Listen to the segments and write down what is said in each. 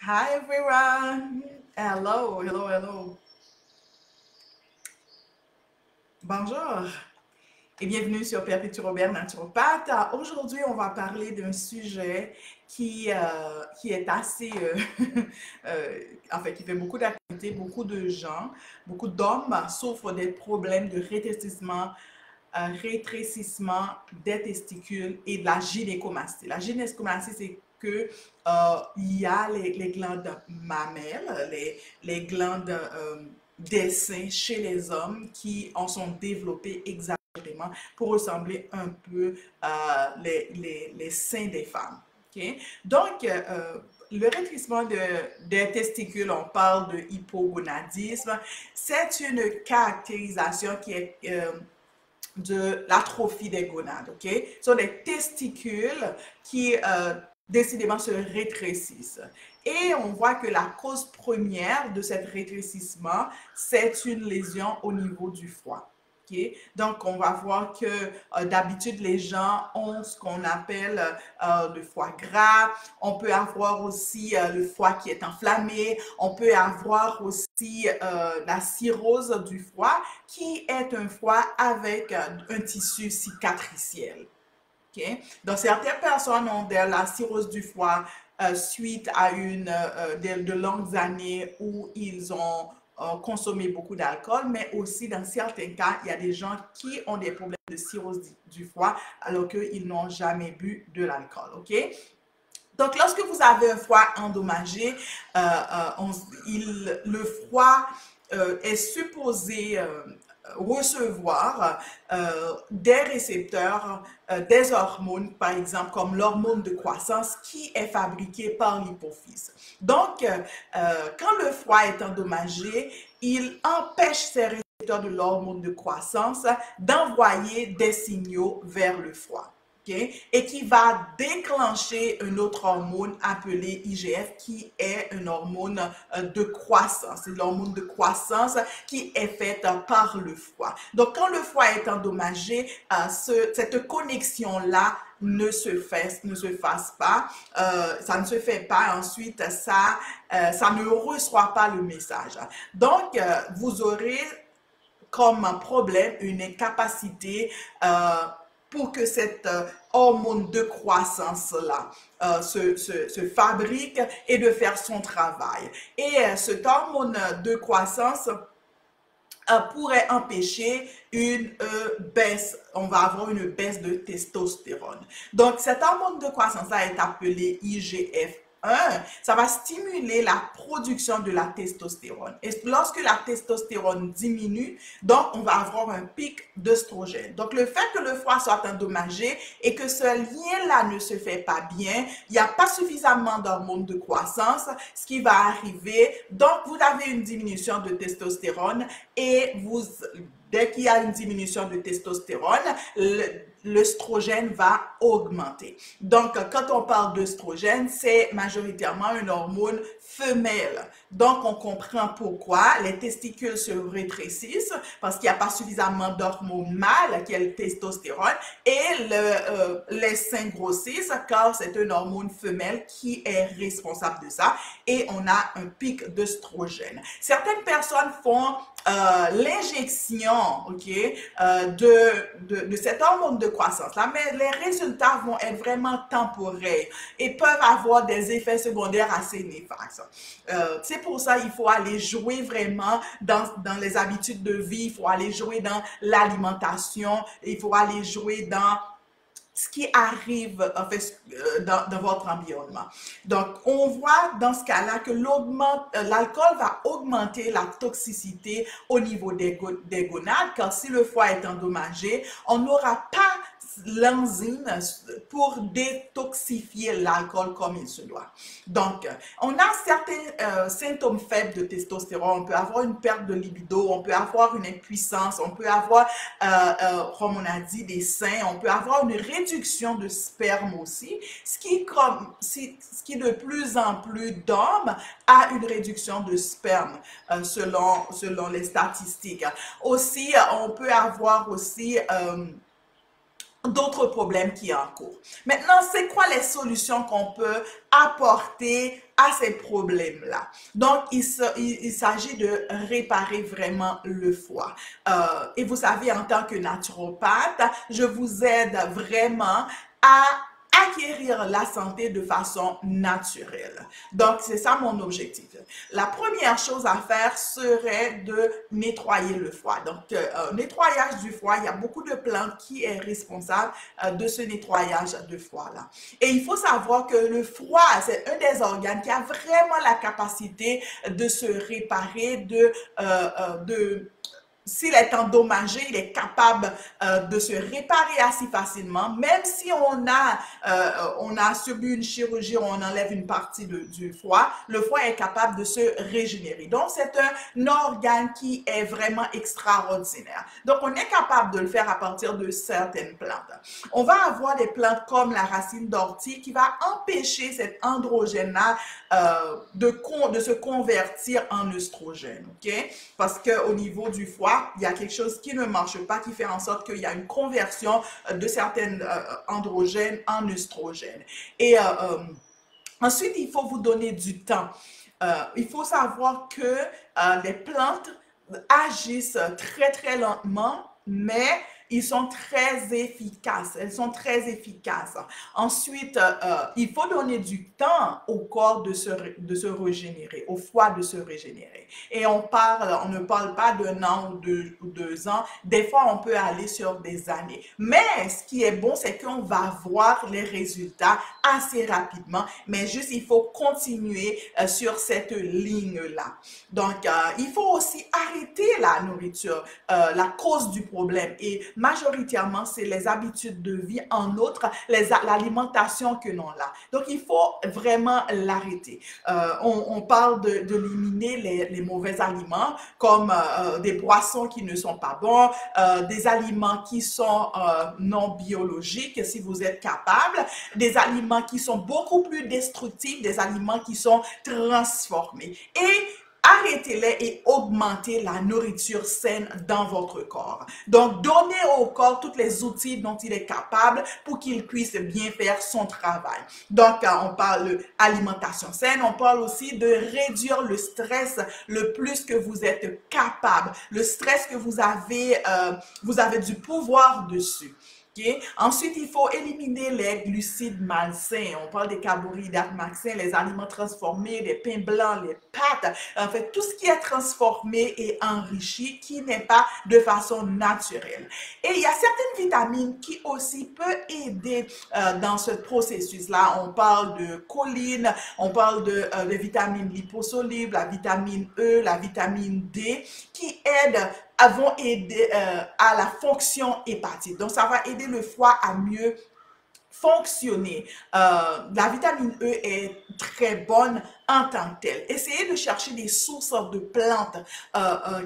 Hi everyone. Hello, hello, hello. Bonjour et bienvenue sur Perpétue Robert Naturopathe. Aujourd'hui, on va parler d'un sujet qui est assez, en fait, qui fait beaucoup d'activités. Beaucoup de gens, beaucoup d'hommes souffrent des problèmes de rétrécissement des testicules et de la gynécomastie. La gynécomastie, c'est que il y a les glandes mammaires, les glandes des seins chez les hommes qui en sont développées exagérément pour ressembler un peu les seins des femmes. Okay? Donc, le rétrécissement des testicules, on parle de hypogonadisme, c'est une caractérisation qui est de l'atrophie des gonades, ok? Ce sont des testicules qui décidément se rétrécissent. Et on voit que la cause première de ce rétrécissement, c'est une lésion au niveau du foie. Okay? Donc, on va voir que d'habitude, les gens ont ce qu'on appelle le foie gras. On peut avoir aussi le foie qui est enflammé. On peut avoir aussi la cirrhose du foie, qui est un foie avec un tissu cicatriciel. Okay? Donc, certaines personnes ont de la cirrhose du foie suite à de longues années où ils ont consommé beaucoup d'alcool, mais aussi dans certains cas, il y a des gens qui ont des problèmes de cirrhose du foie alors qu'ils n'ont jamais bu de l'alcool. OK? Donc, lorsque vous avez un foie endommagé, le foie est supposé recevoir des récepteurs, des hormones, par exemple, comme l'hormone de croissance qui est fabriquée par l'hypophyse. Donc, quand le foie est endommagé, il empêche ces récepteurs de l'hormone de croissance d'envoyer des signaux vers le foie. Okay? Et qui va déclencher une autre hormone appelée IGF qui est une hormone de croissance. C'est l'hormone de croissance qui est faite par le foie. Donc, quand le foie est endommagé, cette connexion-là ne se fasse pas, ça ne se fait pas. Ensuite, ça ne reçoit pas le message. Donc, vous aurez comme problème une incapacité pour que cette hormone de croissance-là se fabrique et de faire son travail. Et cette hormone de croissance pourrait empêcher une baisse, on va avoir une baisse de testostérone. Donc, cette hormone de croissance-là est appelée IGF-1, ça va stimuler la production de la testostérone. Et lorsque la testostérone diminue, donc on va avoir un pic d'œstrogène. Donc le fait que le foie soit endommagé et que ce lien-là ne se fait pas bien, il n'y a pas suffisamment d'hormones de croissance, ce qui va arriver, donc vous avez une diminution de testostérone et dès qu'il y a une diminution de testostérone, l'œstrogène va augmenter. Donc, quand on parle d'œstrogène, c'est majoritairement une hormone femelle. Donc, on comprend pourquoi les testicules se rétrécissent parce qu'il n'y a pas suffisamment d'hormones mâles, qui est le testostérone, et les seins grossissent car c'est une hormone femelle qui est responsable de ça et on a un pic d'œstrogène. Certaines personnes font l'injection, ok, de cette hormone de croissance-là, mais les résultats vont être vraiment temporaires et peuvent avoir des effets secondaires assez néfastes. C'est pour ça qu'il faut aller jouer vraiment dans les habitudes de vie, il faut aller jouer dans l'alimentation, il faut aller jouer dans ce qui arrive en fait dans votre environnement. Donc, on voit dans ce cas-là que l'alcool va augmenter la toxicité au niveau des gonades, car si le foie est endommagé, on n'aura pas l'enzyme pour détoxifier l'alcool comme il se doit. Donc, on a certains symptômes faibles de testostérone. On peut avoir une perte de libido, on peut avoir une impuissance, on peut avoir, comme on a dit, des seins, on peut avoir une réduction de sperme aussi, ce qui de plus en plus d'hommes a une réduction de sperme selon les statistiques. Aussi, on peut avoir aussi d'autres problèmes qui sont en cours. Maintenant, c'est quoi les solutions qu'on peut apporter à ces problèmes-là? Donc, il s'agit de réparer vraiment le foie. Et vous savez, en tant que naturopathe, je vous aide vraiment à acquérir la santé de façon naturelle. Donc, c'est ça mon objectif. La première chose à faire serait de nettoyer le foie. Donc, nettoyage du foie, il y a beaucoup de plantes qui est responsable de ce nettoyage de foie-là. Et il faut savoir que le foie, c'est un des organes qui a vraiment la capacité de se réparer, s'il est endommagé, il est capable de se réparer assez facilement. Même si on a subi une chirurgie, on enlève une partie du foie, le foie est capable de se régénérer. Donc, c'est un organe qui est vraiment extraordinaire. Donc, on est capable de le faire à partir de certaines plantes. On va avoir des plantes comme la racine d'ortie qui va empêcher cet androgène-là de se convertir en œstrogène. OK? Parce qu'au niveau du foie, il y a quelque chose qui ne marche pas, qui fait en sorte qu'il y a une conversion de certains androgènes en œstrogènes. Et ensuite, il faut vous donner du temps. Il faut savoir que les plantes agissent très, très lentement, mais ils sont très efficaces. Elles sont très efficaces. Ensuite, il faut donner du temps au corps de se régénérer, au foie de se régénérer. Et on ne parle pas d'un an ou deux ans. Des fois, on peut aller sur des années. Mais ce qui est bon, c'est qu'on va voir les résultats assez rapidement. Mais juste, il faut continuer sur cette ligne-là. Donc, il faut aussi arrêter la nourriture, la cause du problème. Et majoritairement, c'est les habitudes de vie, en outre, l'alimentation que l'on a. Donc, il faut vraiment l'arrêter. On parle d'éliminer les mauvais aliments, comme des boissons qui ne sont pas bons, des aliments qui sont non biologiques, si vous êtes capable, des aliments qui sont beaucoup plus destructifs, des aliments qui sont transformés. Et arrêtez-les et augmentez la nourriture saine dans votre corps. Donc, donnez au corps tous les outils dont il est capable pour qu'il puisse bien faire son travail. Donc, on parle d'alimentation saine, on parle aussi de réduire le stress le plus que vous êtes capable. Le stress que vous avez du pouvoir dessus. Okay? Ensuite, il faut éliminer les glucides malsains. On parle des carbohydrates malsains, les aliments transformés, les pains blancs, les pâtes. En fait, tout ce qui est transformé et enrichi qui n'est pas de façon naturelle. Et il y a certaines vitamines qui aussi peuvent aider dans ce processus-là. On parle de choline, on parle de vitamines liposolubles, la vitamine E, la vitamine D, qui aident vont aider à la fonction hépatique. Donc, ça va aider le foie à mieux fonctionner. La vitamine E est très bonne en tant que telle. Essayez de chercher des sources de plantes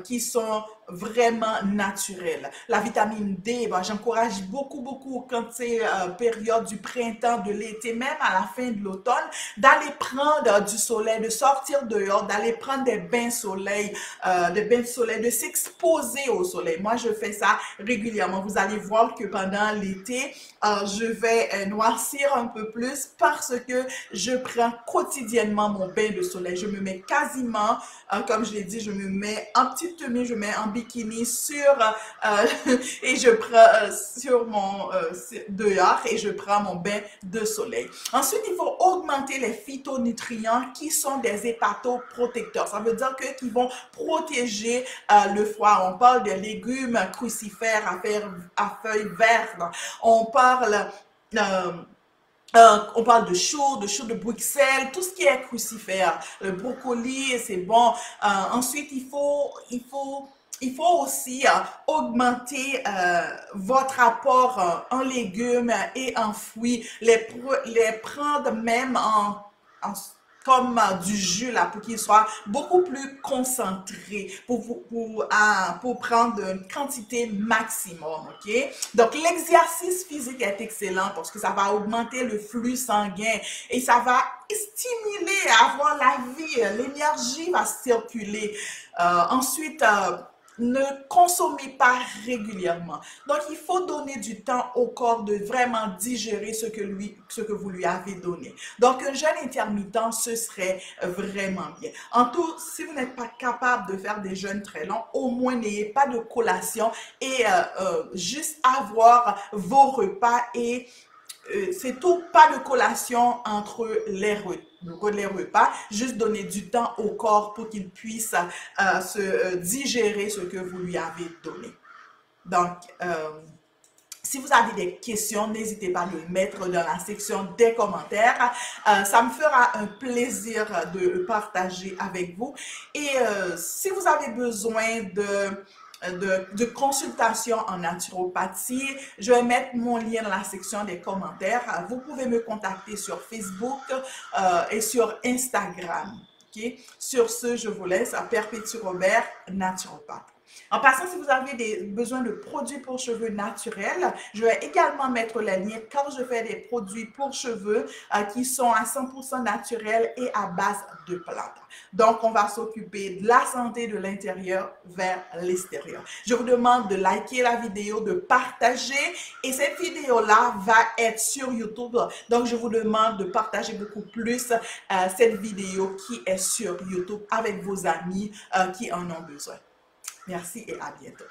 qui sont vraiment naturelles. La vitamine D, ben, j'encourage beaucoup quand c'est période du printemps, de l'été, même à la fin de l'automne, d'aller prendre du soleil, de sortir dehors, d'aller prendre des bains de soleil, de s'exposer au soleil. Moi, je fais ça régulièrement. Vous allez voir que pendant l'été, je vais noircir un peu plus parce que je prends quotidiennement mon bain de soleil. Je me mets quasiment, comme je l'ai dit, je me mets en petite tenue, je mets en bikini et je prends sur mon dehors et je prends mon bain de soleil. Ensuite, il faut augmenter les phytonutriments qui sont des hépatoprotecteurs. Ça veut dire qu'ils vont protéger le foie. On parle de légumes crucifères à feuilles vertes. On parle de choux de Bruxelles, tout ce qui est crucifère, le brocoli, c'est bon. Ensuite, il faut aussi augmenter votre apport en légumes et en fruits, les prendre même comme du jus là pour qu'il soit beaucoup plus concentré pour prendre une quantité maximum, ok? Donc l'exercice physique est excellent parce que ça va augmenter le flux sanguin et ça va stimuler à avoir la vie, l'énergie va circuler. Ensuite, ne consommez pas régulièrement. Donc, il faut donner du temps au corps de vraiment digérer ce que vous lui avez donné. Donc, un jeûne intermittent, ce serait vraiment bien. En tout, si vous n'êtes pas capable de faire des jeûnes très longs, au moins n'ayez pas de collation et juste avoir vos repas et c'est tout, pas de collation entre les repas, juste donner du temps au corps pour qu'il puisse digérer ce que vous lui avez donné. Donc, si vous avez des questions, n'hésitez pas à le mettre dans la section des commentaires. Ça me fera un plaisir de partager avec vous. Et si vous avez besoin de consultation en naturopathie, je vais mettre mon lien dans la section des commentaires. Vous pouvez me contacter sur Facebook et sur Instagram. Okay? Sur ce, je vous laisse à Perpétue Robert, naturopathe. En passant, si vous avez besoin de produits pour cheveux naturels, je vais également mettre le lien quand je fais des produits pour cheveux qui sont à 100% naturels et à base de plantes. Donc, on va s'occuper de la santé de l'intérieur vers l'extérieur. Je vous demande de liker la vidéo, de partager et cette vidéo-là va être sur YouTube. Donc, je vous demande de partager beaucoup plus cette vidéo qui est sur YouTube avec vos amis qui en ont besoin. Merci et à bientôt.